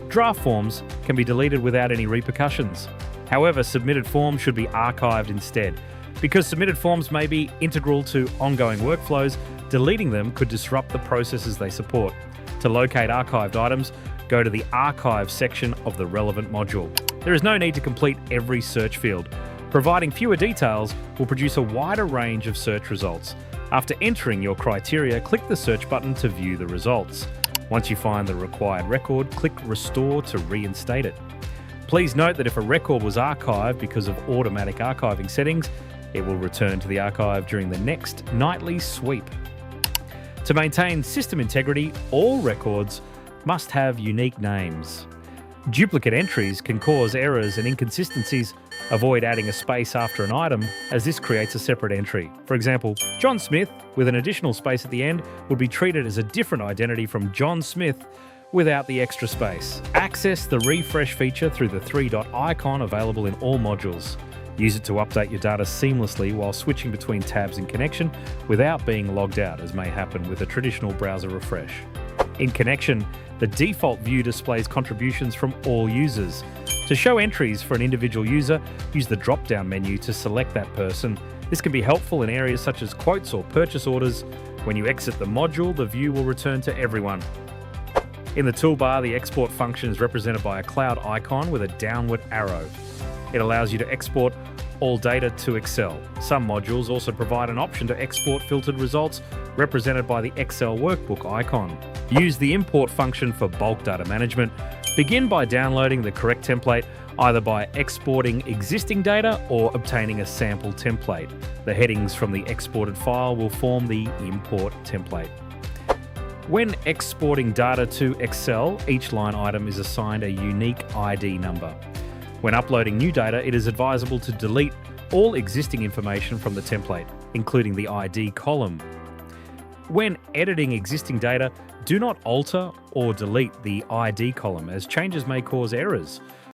Draft forms can be deleted without any repercussions. However, submitted forms should be archived instead. Because submitted forms may be integral to ongoing workflows, deleting them could disrupt the processes they support. To locate archived items, go to the Archive section of the relevant module. There is no need to complete every search field. Providing fewer details will produce a wider range of search results. After entering your criteria, click the search button to view the results. Once you find the required record, click Restore to reinstate it. Please note that if a record was archived because of automatic archiving settings, it will return to the archive during the next nightly sweep. To maintain system integrity, all records must have unique names. Duplicate entries can cause errors and inconsistencies. Avoid adding a space after an item, as this creates a separate entry. For example, John Smith, with an additional space at the end, would be treated as a different identity from John Smith without the extra space. Access the refresh feature through the three-dot icon available in all modules. Use it to update your data seamlessly while switching between tabs in Kynection without being logged out, as may happen with a traditional browser refresh. In Kynection, the default view displays contributions from all users. To show entries for an individual user, use the drop-down menu to select that person. This can be helpful in areas such as quotes or purchase orders. When you exit the module, the view will return to everyone. In the toolbar, the export function is represented by a cloud icon with a downward arrow. It allows you to export all data to Excel. Some modules also provide an option to export filtered results, represented by the Excel workbook icon. Use the import function for bulk data management. Begin by downloading the correct template, either by exporting existing data or obtaining a sample template. The headings from the exported file will form the import template. When exporting data to Excel, each line item is assigned a unique ID number. When uploading new data, it is advisable to delete all existing information from the template, including the ID column. When editing existing data, do not alter or delete the ID column, as changes may cause errors.